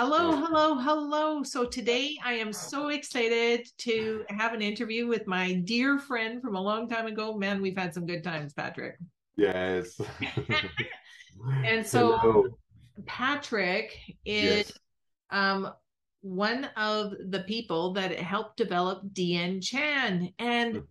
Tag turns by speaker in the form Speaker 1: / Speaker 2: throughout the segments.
Speaker 1: Uh,
Speaker 2: Hello, hello, hello. So today I am so excited to have an interview with my dear friend from a long time ago. Man, we've had some good times, Patryck.
Speaker 1: yes.
Speaker 2: And so
Speaker 1: Hello.
Speaker 2: Patryck is
Speaker 1: Yes.
Speaker 2: um, one of the people that helped develop Dien Chan. And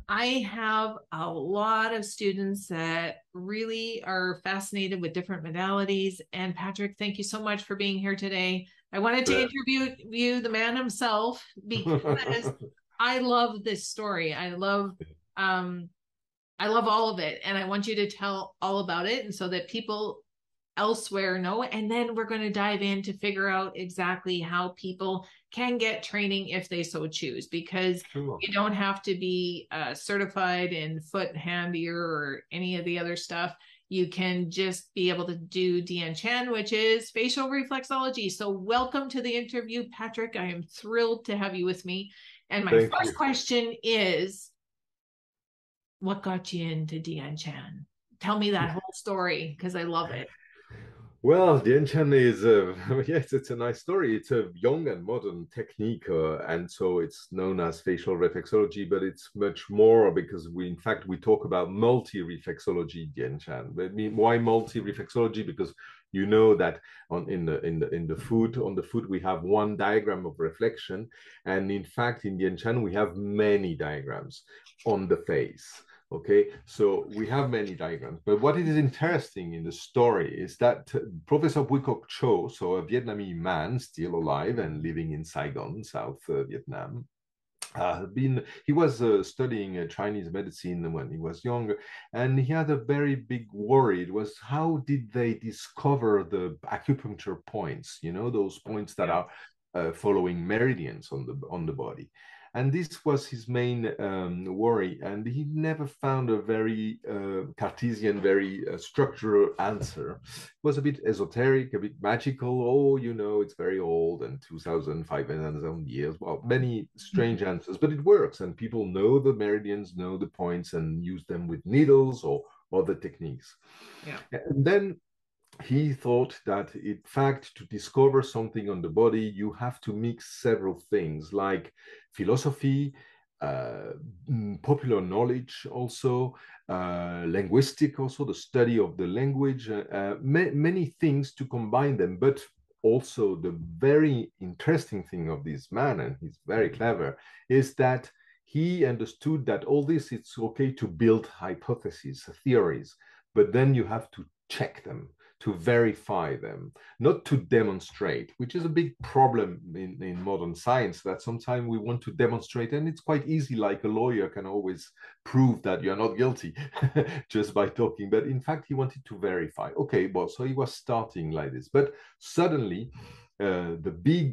Speaker 2: I have a lot of students that really are fascinated with different modalities. And Patryck, thank you so much for being here today. I wanted to
Speaker 1: But-
Speaker 2: interview you, the man himself, because I love this story. Um, I love all of it, and I want you to tell all about it, and so that people elsewhere know. And then we're going to dive in to figure out exactly how people can get training if they so choose, because
Speaker 1: Sure.
Speaker 2: you don't have to be certified in foot, hand, ear, or any of the other stuff. You can just be able to do Dien Chan, which is facial reflexology. So, welcome to the interview, Patryck. I am thrilled to have you with me. And my
Speaker 1: Thank
Speaker 2: first
Speaker 1: you.
Speaker 2: question is, what got you into Dien Chan? Tell me that whole story because I love it.
Speaker 1: Well, Dien Chan is, yes, it's a nice story. It's a young and modern technique, and so it's known as facial reflexology, but it's much more because in fact, we talk about multi-reflexology, Dien Chan. But why multi-reflexology? Because you know that in the foot, on the foot, we have one diagram of reflection, and in fact, in Dien Chan, we have many diagrams on the face. Okay, so we have many diagrams, but what is interesting in the story is that Professor Bui Cho, so a Vietnamese man still alive and living in Saigon, South Vietnam, he was studying Chinese medicine when he was younger, and he had a very big worry. It was how did they discover the acupuncture points? You know, those points that
Speaker 2: Yeah.
Speaker 1: are following meridians on the body. And this was his main worry, and he never found a very Cartesian, very structural answer. It was a bit esoteric, a bit magical. Oh, you know, it's very old and 2,500 years. Well, many strange answers, but it works, and people know the meridians, know the points, and use them with needles or other techniques.
Speaker 2: Yeah.
Speaker 1: And then he thought that in fact to discover something on the body you have to mix several things like philosophy, uh, popular knowledge, also linguistic, also the study of the language, many things to combine them. But also the very interesting thing of this man, and he's very clever, is that he understood that all this, it's okay to build hypotheses, theories, but then you have to check them, to verify them, not to demonstrate, which is a big problem in modern science, that sometimes we want to demonstrate, and it's quite easy, like a lawyer can always prove that you're not guilty just by talking. But in fact, he wanted to verify. Okay, well, so he was starting like this. But suddenly, the big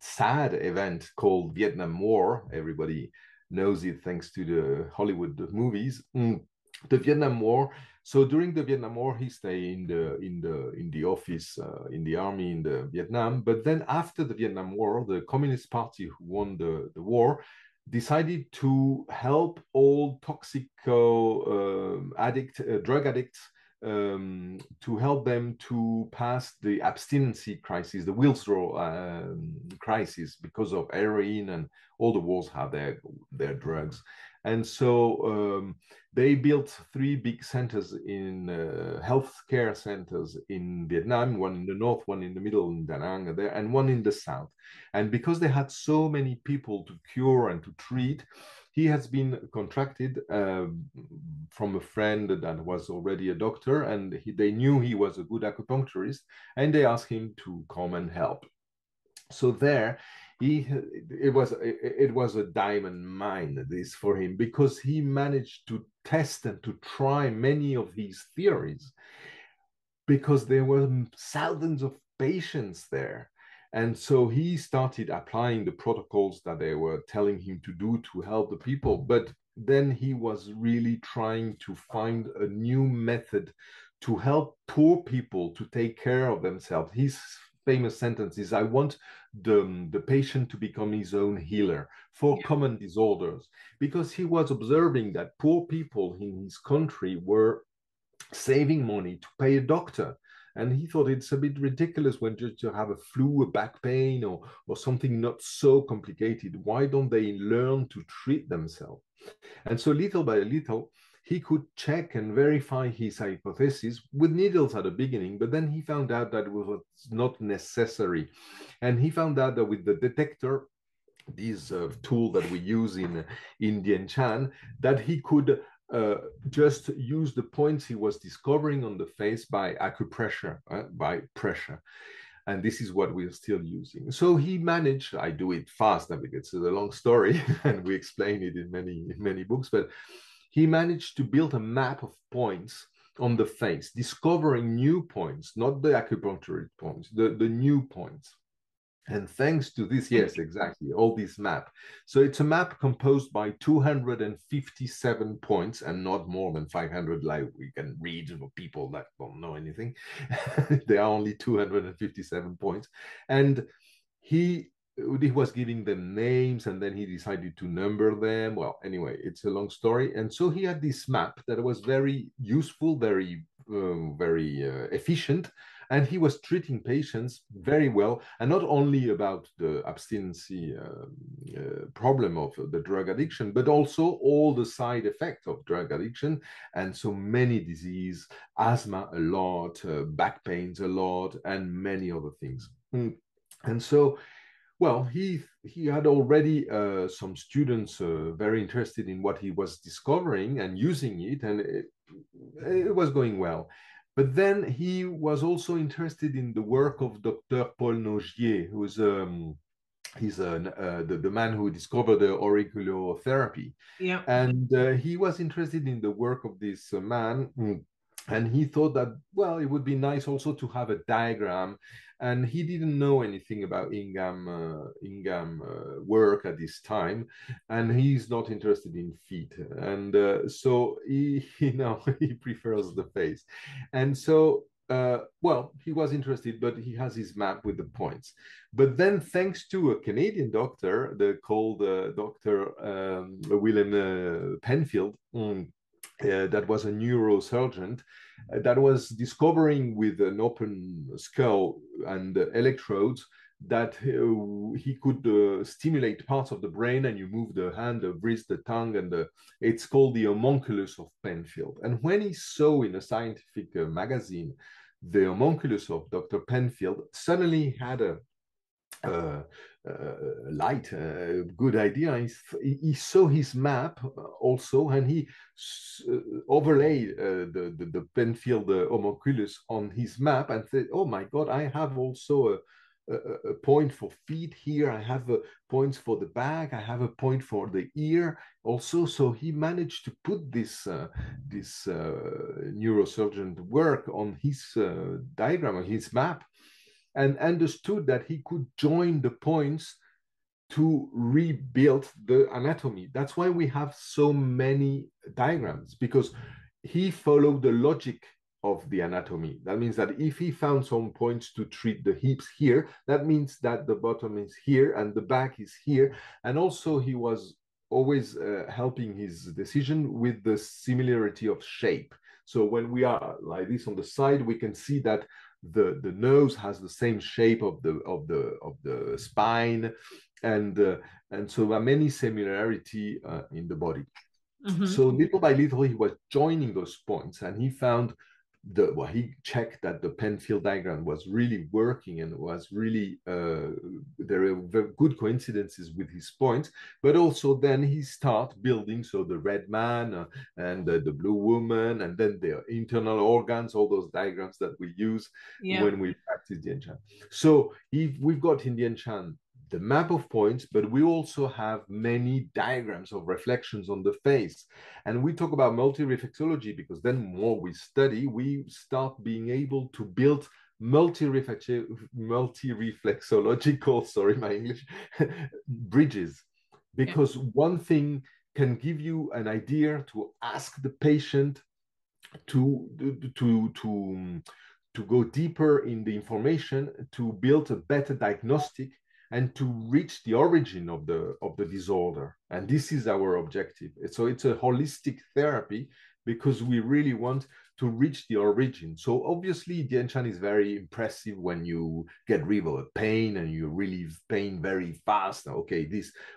Speaker 1: sad event called Vietnam War, everybody knows it thanks to the Hollywood movies. The Vietnam War. So during the Vietnam War, he stayed in the office in the army in the Vietnam. But then after the Vietnam War, the Communist Party who won the war decided to help all drug addicts, to help them to pass the abstinency crisis, the withdrawal crisis, because of heroin, and all the wars have their drugs. And so they built three big centers in healthcare centers in Vietnam, one in the north, one in the middle in Da Nang, there, and one in the south. And because they had so many people to cure and to treat, he has been contracted from a friend that was already a doctor, and they knew he was a good acupuncturist, and they asked him to come and help. So there, it was a diamond mine, this, for him, because he managed to test and to try many of these theories, because there were thousands of patients there. And so he started applying the protocols that they were telling him to do to help the people. But then he was really trying to find a new method to help poor people to take care of themselves. His famous sentence is, I want the patient to become his own healer for
Speaker 2: Yeah.
Speaker 1: common disorders, because he was observing that poor people in his country were saving money to pay a doctor, And he thought it's a bit ridiculous when just to have a flu, a back pain, or something not so complicated. Why don't they learn to treat themselves? And so little by little, he could check and verify his hypothesis with needles at the beginning, but then he found out that it was not necessary. And he found out that with the detector, this tool that we use in Dien Chan, that he could just use the points he was discovering on the face by acupressure, by pressure. And this is what we're still using. So he managed, I do it fast because it's a long story and we explain it in many books, but he managed to build a map of points on the face, discovering new points, not the acupuncture points, the new points. And thanks to this, yes, exactly, all this map. So it's a map composed by 257 points and not more than 500, like we can read for people that don't know anything. There are only 257 points. And he was giving them names and then he decided to number them. Well, anyway, it's a long story. And so he had this map that was very useful, very efficient, and he was treating patients very well, and not only about the abstinence problem of the drug addiction, but also all the side effects of drug addiction, and so many diseases, asthma a lot, back pains a lot, and many other things. And so, well, he had already some students very interested in what he was discovering and using it, and it was going well. But then he was also interested in the work of Dr. Paul Nogier, who is he's the man who discovered the auriculotherapy.
Speaker 2: Yeah.
Speaker 1: And he was interested in the work of this man. And he thought that, well, it would be nice also to have a diagram. And he didn't know anything about Ingham work at this time. And he's not interested in feet. And so he prefers the face. And so, well, he was interested, but he has his map with the points. But then, thanks to a Canadian doctor, called Dr. William Penfield, that was a neurosurgeon that was discovering with an open skull and electrodes that he could stimulate parts of the brain, and you move the hand, the wrist, the tongue, and it's called the homunculus of Penfield. And when he saw in a scientific magazine the homunculus of Dr. Penfield, suddenly had a light, good idea. He saw his map also, and he overlaid the Penfield homunculus on his map and said, "Oh my God, I have also a point for feet here. I have points for the back. I have a point for the ear also." So he managed to put this neurosurgeon work on his diagram, on his map, and understood that he could join the points to rebuild the anatomy. That's why we have so many diagrams, because he followed the logic of the anatomy. That means that if he found some points to treat the hips here, that means that the bottom is here and the back is here. And also he was always helping his decision with the similarity of shape. So when we are like this on the side, we can see that the nose has the same shape of the spine, and so there are many similarity in the body. Mm-hmm. So little by little, he was joining those points, and he found he checked that the Penfield diagram was really working and was really there were good coincidences with his points. But also then he started building, so the red man and the blue woman, and then the internal organs, all those diagrams that we use when we practice Dien Chan. So we've got in Dien Chan the map of points, but we also have many diagrams of reflections on the face. And we talk about multireflexology because then more we study, we start being able to build multireflexological, sorry, my English, bridges. Because one thing can give you an idea to ask the patient to go deeper in the information, to build a better diagnostic, and to reach the origin of the disorder. And this is our objective. So it's a holistic therapy because we really want to reach the origin. So obviously, Dien Chan is very impressive when you get rid of a pain and you relieve pain very fast. Okay,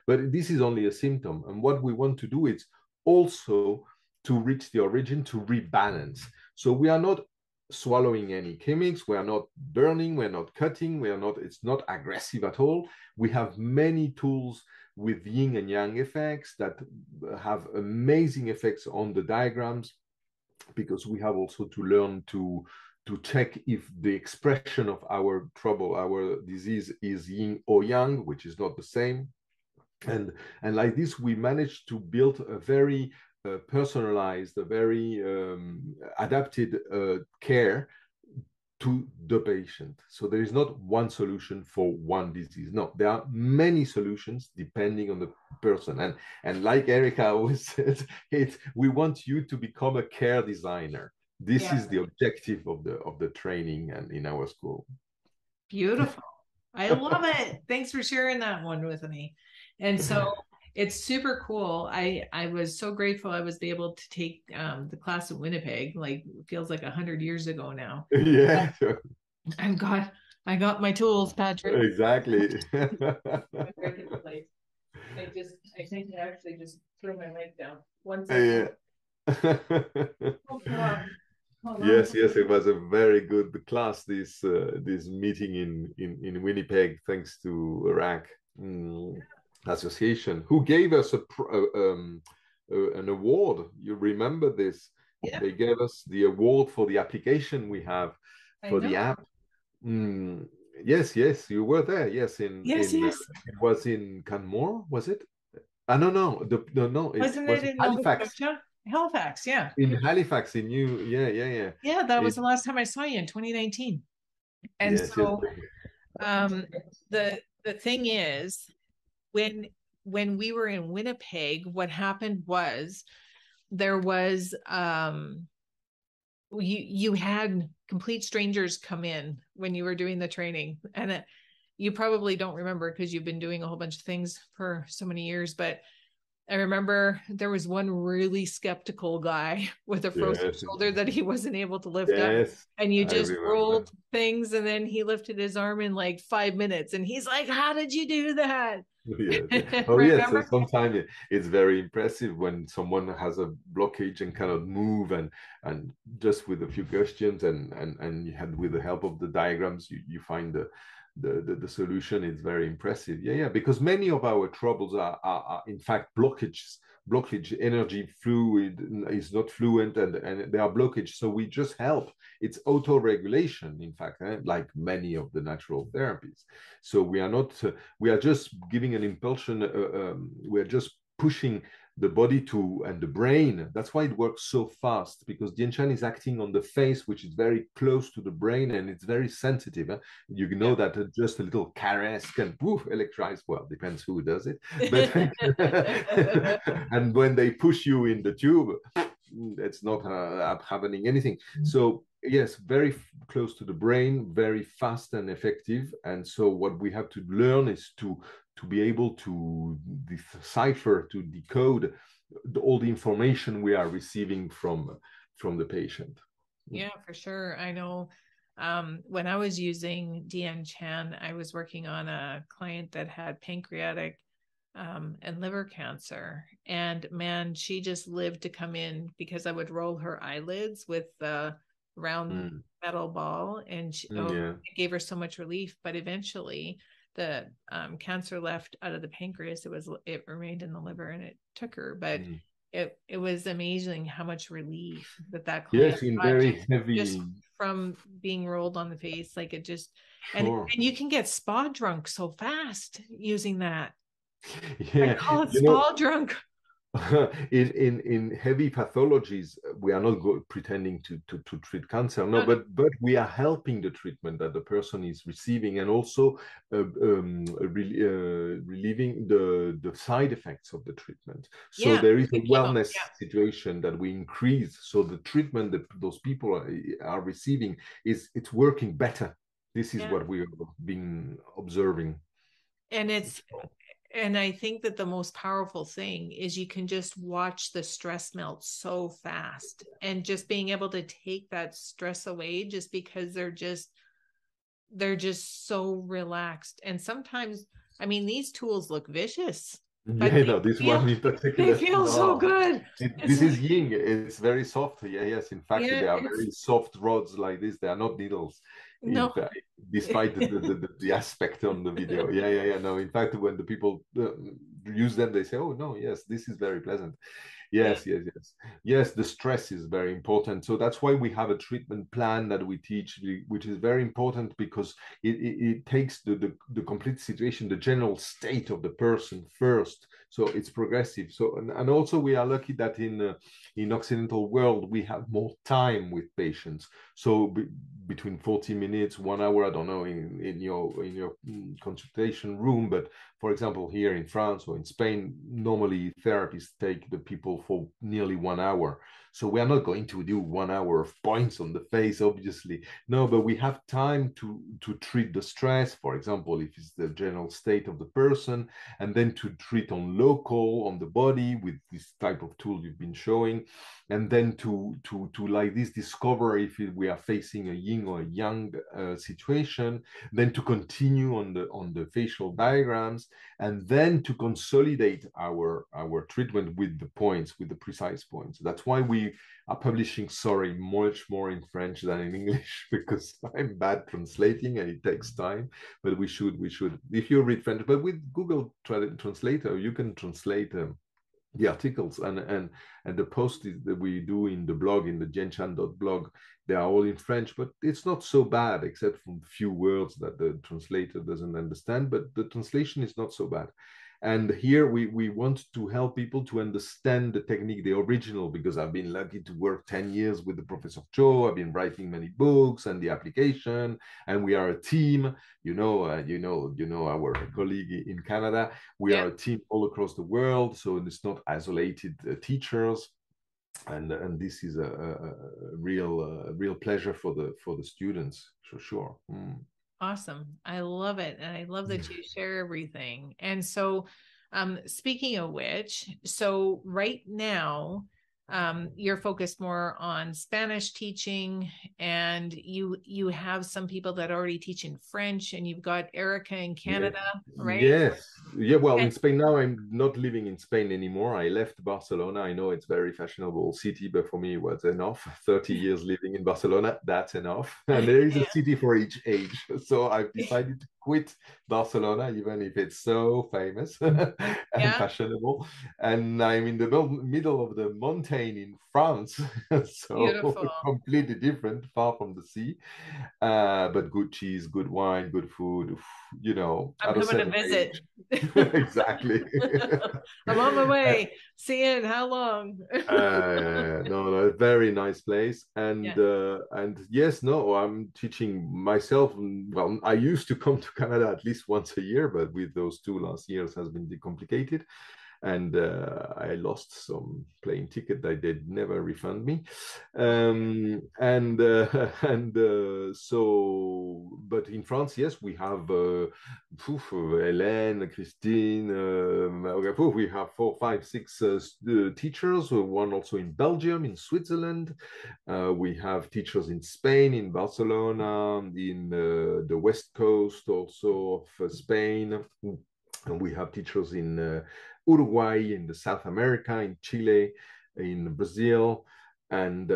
Speaker 1: but this is only a symptom. And what we want to do is also to reach the origin, to rebalance. So we are not swallowing any chemics, we are not burning, we're not cutting, it's not aggressive at all. We have many tools with yin and yang effects that have amazing effects on the diagrams, because we have also to learn to check if the expression of our trouble, our disease, is yin or yang, which is not the same. And like this, we managed to build a very personalized, a very adapted care to the patient. So there is not one solution for one disease. No, there are many solutions depending on the person. And like Erica always says, we want you to become a care designer. This is the objective of the training and in our school.
Speaker 2: Beautiful. I love it. Thanks for sharing that one with me. And so it's super cool. I was so grateful I was able to take the class in Winnipeg. Like, it feels like 100 years ago now.
Speaker 1: Yeah.
Speaker 2: I got my tools, Patryck.
Speaker 1: Exactly.
Speaker 2: I think I actually just threw my mic down. One second.
Speaker 1: Yeah. Yes, it was a very good class. This meeting in Winnipeg, thanks to RAC Association, who gave us an award. You remember this?
Speaker 2: Yeah.
Speaker 1: They gave us the award for the application we have for the app. Yes, you were there. Yes,
Speaker 2: yes.
Speaker 1: It was in Canmore, was it? No, no.
Speaker 2: Wasn't it in
Speaker 1: Halifax?
Speaker 2: Halifax, yeah.
Speaker 1: In Halifax, yeah.
Speaker 2: Yeah, that was the last time I saw you in 2019. And
Speaker 1: yes,
Speaker 2: so the thing is, when we were in Winnipeg, what happened was there was you had complete strangers come in when you were doing the training, and you probably don't remember because you've been doing a whole bunch of things for so many years, but I remember there was one really skeptical guy with a frozen shoulder that he wasn't able to lift up. And you just rolled things, and then he lifted his arm in like 5 minutes. And he's like, "How did you do that?"
Speaker 1: Yes. Oh, yes. So sometimes it's very impressive when someone has a blockage and cannot move, and just with a few questions and you had, with the help of the diagrams, you find the solution. Is very impressive. Because many of our troubles are in fact blockage. Energy fluid is not fluent, and they are blockage. So we just help. It's auto-regulation, in fact, like many of the natural therapies. So we are not. We are just giving an impulsion. We are just pushing the body and the brain. That's why it works so fast, because Dien Chan is acting on the face, which is very close to the brain, and it's very sensitive. You know that just a little caress can electrize. Well, depends who does it. But and when they push you in the tube, it's not happening anything. So yes, very close to the brain, very fast and effective. And so what we have to learn is to be able to decipher, to decode all the information we are receiving from the patient.
Speaker 2: Yeah, for sure. I know when I was using Dien Chan, I was working on a client that had pancreatic and liver cancer. And man, she just lived to come in, because I would roll her eyelids with the round metal ball, and it gave her so much relief. But eventually the cancer left out of the pancreas. It remained in the liver, and it took her. But it was amazing how much relief that client
Speaker 1: got, very heavy,
Speaker 2: just from being rolled on the face. Like, it just and you can get spa drunk so fast using that. I call it spa drunk.
Speaker 1: In heavy pathologies, we are not pretending to treat cancer, but we are helping the treatment that the person is receiving, and also relieving the side effects of the treatment. So there is a wellness situation that we increase. So the treatment that those people are receiving it's working better. This is what we have been observing.
Speaker 2: And it's And I think that the most powerful thing is you can just watch the stress melt so fast, and just being able to take that stress away just because they're just so relaxed. And sometimes, I mean, these tools look vicious, but
Speaker 1: Yeah, no, this one in
Speaker 2: they
Speaker 1: particular,
Speaker 2: feel so
Speaker 1: no.
Speaker 2: good. It's
Speaker 1: This is
Speaker 2: like,
Speaker 1: yin. It's very soft. Yeah, yes. In fact,
Speaker 2: yeah,
Speaker 1: they are
Speaker 2: it's
Speaker 1: very soft rods like this. They are not needles. In
Speaker 2: no.
Speaker 1: fact, despite the aspect on the video. Yeah, yeah, yeah. No, in fact, when the people use them, they say, "Oh no, yes, this is very pleasant."
Speaker 2: Yeah.
Speaker 1: Yes, yes, yes. Yes, the stress is very important. So that's why we have a treatment plan that we teach, which is very important because it takes the complete situation, the general state of the person first. So it's progressive. So and also we are lucky that in Occidental world we have more time with patients. So between 40 minutes, 1 hour, I don't know, in your consultation room, but for example, here in France or in Spain, normally therapists take the people for nearly 1 hour. So we are not going to do 1 hour of points on the face, obviously. No, but we have time to treat the stress, for example, if it's the general state of the person, and then to treat on local, on the body with this type of tool you've been showing, and then to like this discover if we are facing a yin or a yang situation, then to continue on the facial diagrams, and then to consolidate our treatment with the points, with the precise points. That's why we are publishing, sorry, much more in French than in English because I'm bad translating and it takes time. But we should. If you read French, but with Google Translator, you can translate the articles and the posts that we do in the blog, in the Dien Chan blog, they are all in French, but it's not so bad except for a few words that the translator doesn't understand, but the translation is not so bad. And here we want to help people to understand the technique, the original, because I've been lucky to work 10 years with the Professor Cho. I've been writing many books and the application, and we are a team. Our colleague in Canada. We
Speaker 2: Yeah.
Speaker 1: are a team all across the world, so it's not isolated teachers. And this is a real pleasure for the students for sure.
Speaker 2: Awesome. I love it. And I love that you share everything. And so, speaking of which, so right now, you're focused more on Spanish teaching, and you have some people that already teach in French, and you've got Erica in
Speaker 1: Yeah.
Speaker 2: Canada, right?
Speaker 1: Yes. Yeah. Well, in
Speaker 2: And
Speaker 1: Spain now, I'm not living in Spain anymore. I left Barcelona. I know it's a very fashionable city, but for me, it was enough. 30 years living in Barcelona, that's enough. And there is a
Speaker 2: yeah,
Speaker 1: city for each age. So I've decided to quit Barcelona, even if it's so famous and
Speaker 2: yeah,
Speaker 1: fashionable. And I'm in the middle of the mountain in France. So
Speaker 2: beautiful.
Speaker 1: completely different, far from the sea. But good cheese, good wine, good food,
Speaker 2: I'm
Speaker 1: at a
Speaker 2: coming to
Speaker 1: certain
Speaker 2: visit.
Speaker 1: age. Exactly.
Speaker 2: I'm on my
Speaker 1: Uh,
Speaker 2: way. See you in how long?
Speaker 1: no, no, very nice place,
Speaker 2: Yeah.
Speaker 1: and yes, no, I'm teaching myself. Well, I used to come to Canada at least once a year, but with those 2 last years has been complicated, and I lost some plane ticket that they'd never refund me. And so, but in France, yes, we have Hélène, Christine, we have 4, 5, 6 teachers, one also in Belgium, in Switzerland. We have teachers in Spain, in Barcelona, in the West Coast also of Spain. And we have teachers in Uruguay, in the South America, in Chile, in Brazil, and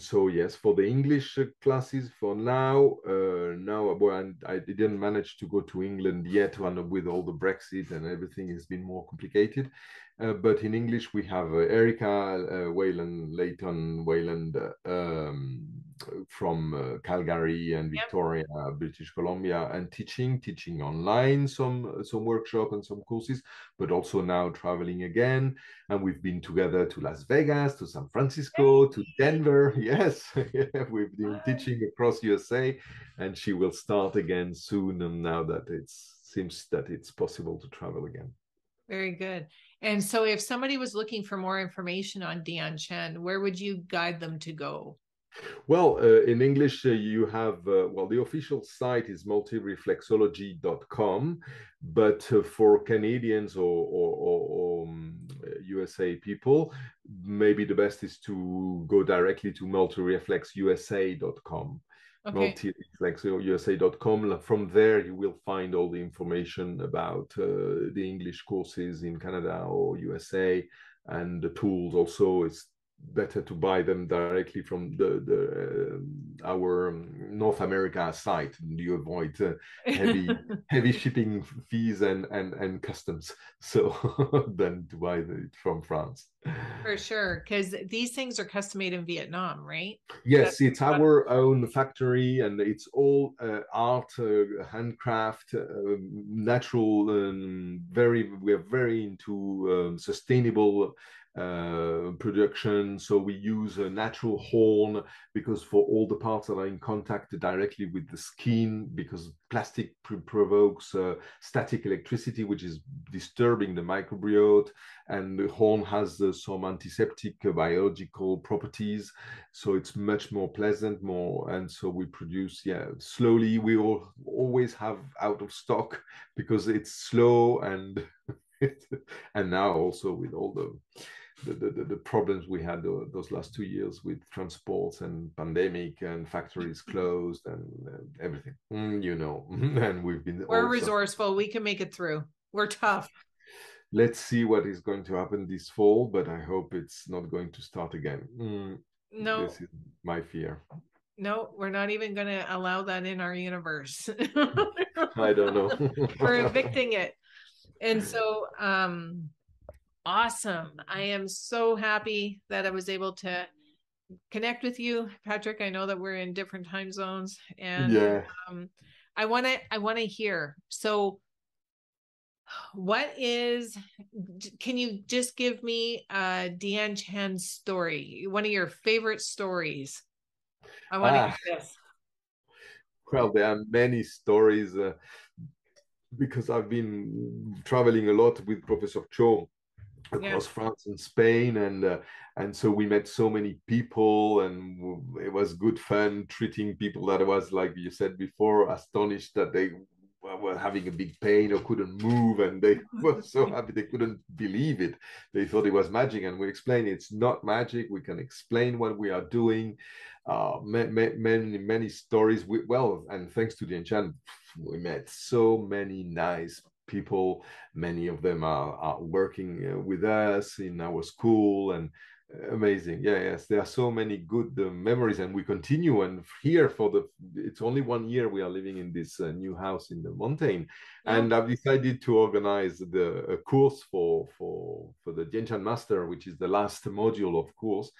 Speaker 1: so yes, for the English classes for now, well, I didn't manage to go to England yet, and with all the Brexit and everything, has been more complicated. But in English, we have Erica Wayland, Leighton Wayland from Calgary and
Speaker 2: Yep.
Speaker 1: Victoria, British Columbia, and teaching online some workshop and some courses, but also now traveling again. And we've been together to Las Vegas, to San Francisco, to Denver. Yes, we've been teaching across USA, and she will start again soon. And now that it seems that it's possible to travel again.
Speaker 2: Very good. And so if somebody was looking for more information on Dien Chan, where would you guide them to go?
Speaker 1: Well, in English, you have, well, the official site is multireflexology.com, but for Canadians or USA people, maybe the best is to go directly to multireflexusa.com.
Speaker 2: Okay.
Speaker 1: Multireflexusa.com. From there, you will find all the information about the English courses in Canada or USA and the tools. Also, it's better to buy them directly from the our North America site. You avoid heavy shipping fees and customs. So than to buy it from France.
Speaker 2: For sure, because these things are custom made in Vietnam, right?
Speaker 1: Yes,
Speaker 2: That's
Speaker 1: it's our own factory, and it's all art, handcraft, natural. We are very into sustainable production. So we use a natural horn because for all the parts that are in contact directly with the skin, because plastic provokes static electricity, which is disturbing the microbiota, and the horn has some antiseptic biological properties, so it's much more pleasant, more, and so we produce, slowly. We always have out of stock because it's slow, and and now also with all the problems we had those last 2 years with transports and pandemic and factories closed and everything, and we've been
Speaker 2: we're
Speaker 1: also.
Speaker 2: resourceful. We can make it through. We're tough.
Speaker 1: Let's see what is going to happen this fall, but I hope it's not going to start again.
Speaker 2: No,
Speaker 1: This is my fear.
Speaker 2: no, we're not even going to allow that in our universe.
Speaker 1: I don't know.
Speaker 2: We're evicting it. And so, awesome. I am so happy that I was able to connect with you, Patryck. I know that we're in different time zones, and
Speaker 1: Yeah.
Speaker 2: I want to hear. So, what is? Can you just give me Dien Chan's story? One of your favorite stories. I want to hear this.
Speaker 1: Well, there are many stories because I've been traveling a lot with Professor Cho
Speaker 2: Yeah.
Speaker 1: across France and Spain, and so we met so many people, and it was good fun treating people that was, like you said before, astonished that they were having a big pain or couldn't move, and they were so happy they couldn't believe it. They thought it was magic, and we explained it's not magic. We can explain what we are doing. Many stories. Well, and thanks to Dien Chan, we met so many nice people. Many of them are working with us in our school, and amazing. Yes, there are so many good memories, and we continue. And here, it's only 1 year we are living in this new house in the mountain,
Speaker 2: No.
Speaker 1: and I've decided to organize a course for the Dien Chan Master, which is the last module of course,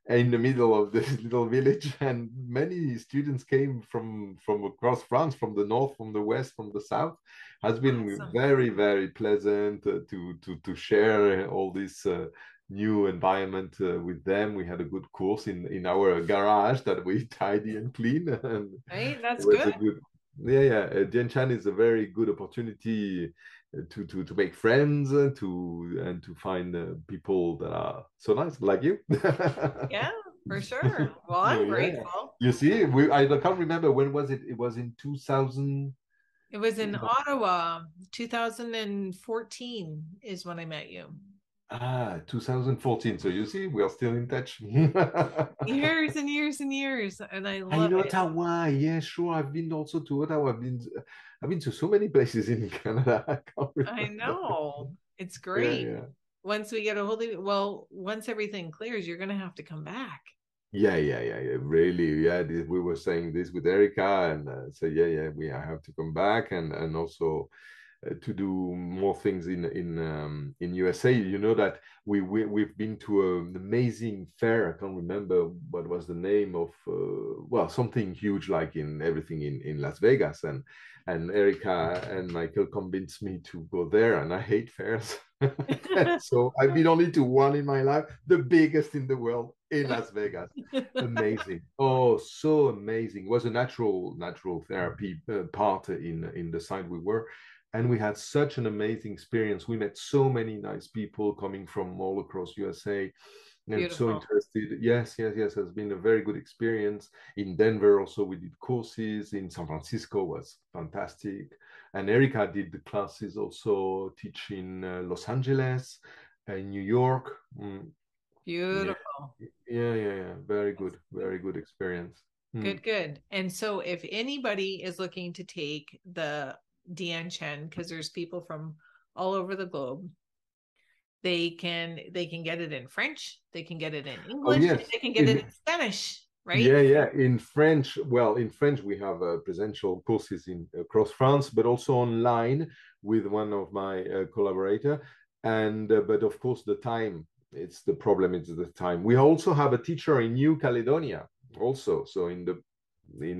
Speaker 1: in the middle of this little village, and many students came from across France, from the north, from the west, from the south. Has been
Speaker 2: Awesome.
Speaker 1: very, very pleasant to share all this new environment with them. We had a good course in our garage that we tidy and clean, and
Speaker 2: Right?
Speaker 1: it
Speaker 2: That's
Speaker 1: was
Speaker 2: good.
Speaker 1: a good. Dien Chan is a very good opportunity to make friends, to find people that are so nice like you.
Speaker 2: Yeah, for sure. Well, I'm
Speaker 1: Yeah,
Speaker 2: grateful.
Speaker 1: you see, I can't remember when was it. It was in 2000.
Speaker 2: It was in Ottawa, 2014 is when I met you.
Speaker 1: 2014. So you see, we are still in touch.
Speaker 2: Years and years and years, and I
Speaker 1: And
Speaker 2: love
Speaker 1: in
Speaker 2: it.
Speaker 1: Ottawa, yeah, sure. I've been also to Ottawa. I've been to so many places in Canada. I can't
Speaker 2: I
Speaker 1: remember.
Speaker 2: know. It's
Speaker 1: Yeah,
Speaker 2: great.
Speaker 1: yeah.
Speaker 2: Once we get a hold of it, well, once everything clears, you're going to have to come back.
Speaker 1: Yeah. Really, yeah. We were saying this with Erica, and so yeah. I have to come back, and also to do more things in USA. You know that we've been to an amazing fair. I can't remember what was the name of. Well, something huge like in everything in Las Vegas, and Erica and Michael convinced me to go there, and I hate fairs. So I've been only to one in my life, the biggest in the world in Las Vegas. Amazing. Oh, so amazing. It was a natural therapy part in the site we were, and we had such an amazing experience. We met so many nice people coming from all across USA, And so
Speaker 2: Beautiful.
Speaker 1: interested. Yes, yes, yes. Has been a very good experience. In Denver also we did courses. In San Francisco was fantastic. And Erica did the classes also, teach in Los Angeles, New York. Yeah,
Speaker 2: Beautiful.
Speaker 1: yeah. Very good experience.
Speaker 2: Good, good. And so if anybody is looking to take the Dien Chan, because there's people from all over the globe, they can get it in French, they can get it in
Speaker 1: Oh
Speaker 2: English,
Speaker 1: yes,
Speaker 2: they can get it in Spanish, right?
Speaker 1: yeah. In French, well, in French we have presential courses in across France, but also online with one of my collaborator. And but of course, the time, it's the problem. It's the time. We also have a teacher in New Caledonia, also. So in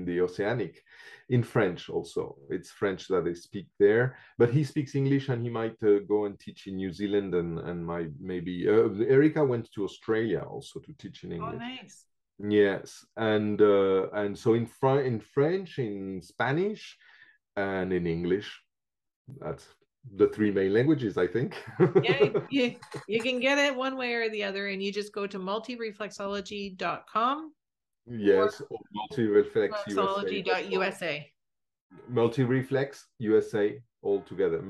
Speaker 1: the Oceanic, in French also. It's French that they speak there, but he speaks English and he might go and teach in New Zealand and my maybe Erica went to Australia also to teach in
Speaker 2: Oh,
Speaker 1: English.
Speaker 2: nice.
Speaker 1: Yes, and so in French, in Spanish, and in English. That's the three main languages, I think.
Speaker 2: Yeah, you can get it one way or the other, and you just go to multireflexology.com or
Speaker 1: Yes, or multireflexusa.com.
Speaker 2: reflexology.usa.
Speaker 1: Multireflex USA all together.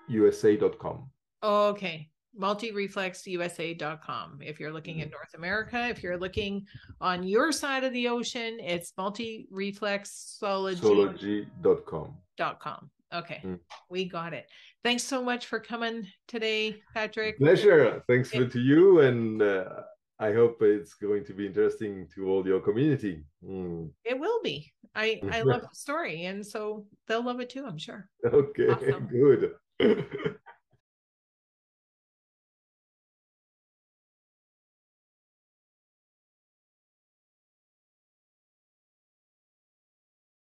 Speaker 1: Multireflexusa.com.
Speaker 2: Okay. Multireflexusa.com. If you're looking in North America, if you're looking on your side of the ocean, it's multireflexology.com.
Speaker 1: Sology.com.
Speaker 2: Okay. We got it. Thanks so much for coming today, Patryck.
Speaker 1: Pleasure. Thanks to you. And I hope it's going to be interesting to all your community.
Speaker 2: It will be. I love the story, and so they'll love it too, I'm sure.
Speaker 1: Okay,
Speaker 2: Awesome.
Speaker 1: good.